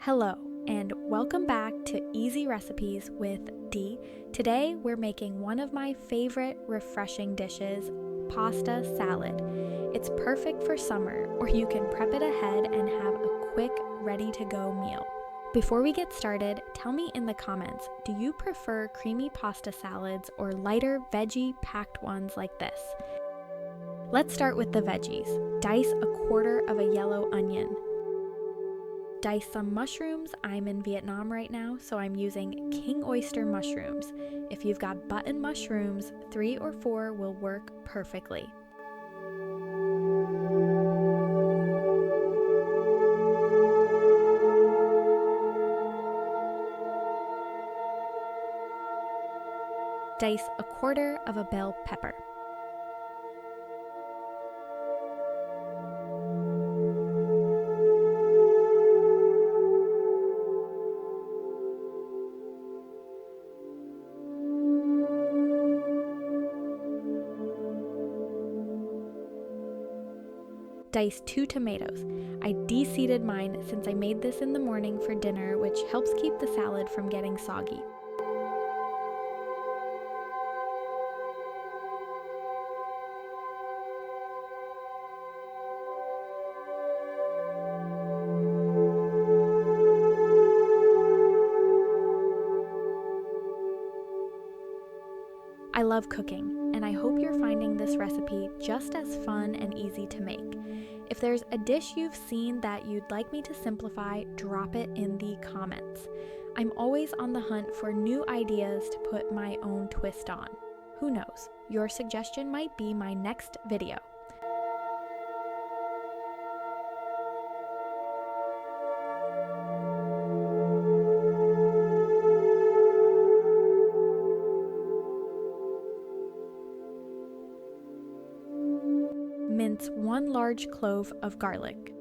Hello, and welcome back to Easy Recipes with Dee. Today we're making one of my favorite refreshing dishes, pasta salad. It's perfect for summer, or you can prep it ahead and have a quick, ready-to-go meal. Before we get started, tell me in the comments, do you prefer creamy pasta salads or lighter veggie-packed ones like this? Let's start with the veggies. Dice a quarter of a yellow onion. Dice some mushrooms. I'm in Vietnam right now, so I'm using king oyster mushrooms. If you've got button mushrooms, 3 or 4 will work perfectly. Dice a quarter of a bell pepper. Dice 2 tomatoes. I de-seeded mine since I made this in the morning for dinner, which helps keep the salad from getting soggy. I love cooking, and I hope you're finding this recipe just as fun and easy to make. If there's a dish you've seen that you'd like me to simplify, drop it in the comments. I'm always on the hunt for new ideas to put my own twist on. Who knows, your suggestion might be my next video. Mince 1 large clove of garlic.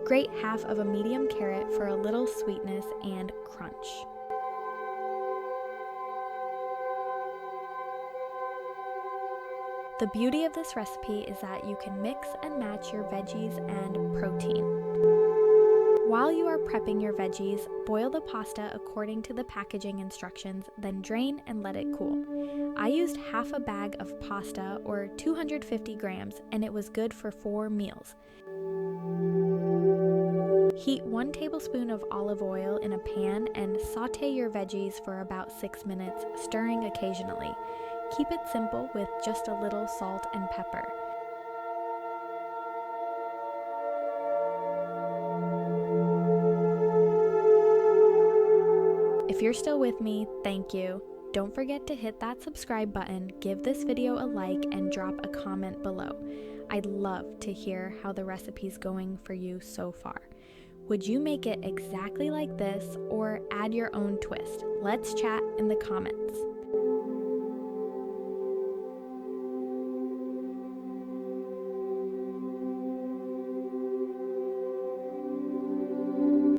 Grate half of a medium carrot for a little sweetness and crunch. The beauty of this recipe is that you can mix and match your veggies and protein. While you are prepping your veggies, boil the pasta according to the packaging instructions, then drain and let it cool. I used half a bag of pasta, or 250 grams, and it was good for 4 meals. Heat 1 tablespoon of olive oil in a pan and sauté your veggies for about 6 minutes, stirring occasionally. Keep it simple with just a little salt and pepper. If you're still with me, thank you. Don't forget to hit that subscribe button, give this video a like, and drop a comment below. I'd love to hear how the recipe's going for you so far. Would you make it exactly like this or add your own twist? Let's chat in the comments.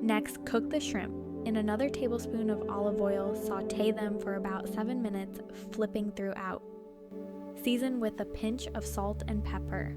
Next, cook the shrimp. In another tablespoon of olive oil, sauté them for about 7 minutes, flipping throughout. Season with a pinch of salt and pepper.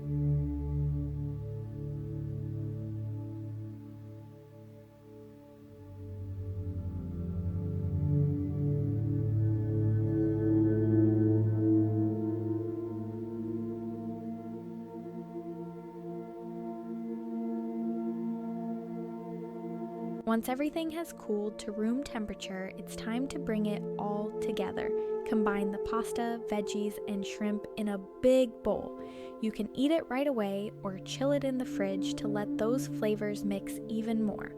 Once everything has cooled to room temperature, it's time to bring it all together. Combine the pasta, veggies, and shrimp in a big bowl. You can eat it right away or chill it in the fridge to let those flavors mix even more.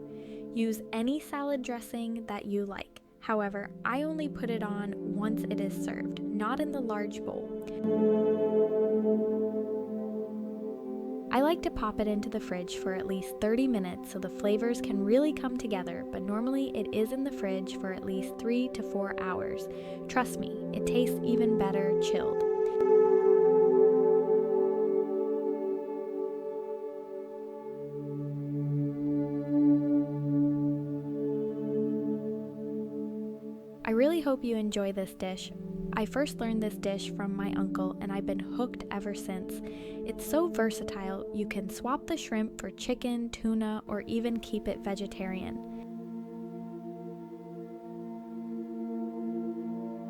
Use any salad dressing that you like. However, I only put it on once it is served, not in the large bowl. I like to pop it into the fridge for at least 30 minutes so the flavors can really come together, but normally it is in the fridge for at least 3 to 4 hours. Trust me, it tastes even better chilled. I really hope you enjoy this dish. I first learned this dish from my uncle and I've been hooked ever since. It's so versatile, you can swap the shrimp for chicken, tuna, or even keep it vegetarian.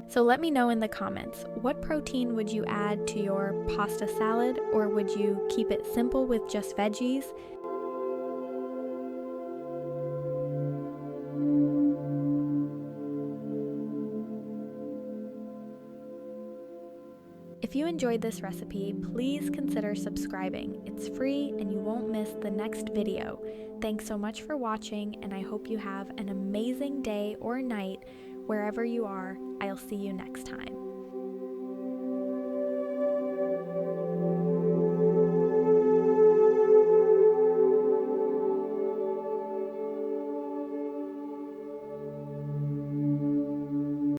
So let me know in the comments, what protein would you add to your pasta salad, or would you keep it simple with just veggies? If you enjoyed this recipe, please consider subscribing. It's free and you won't miss the next video. Thanks so much for watching, and I hope you have an amazing day or night wherever you are. I'll see you next time.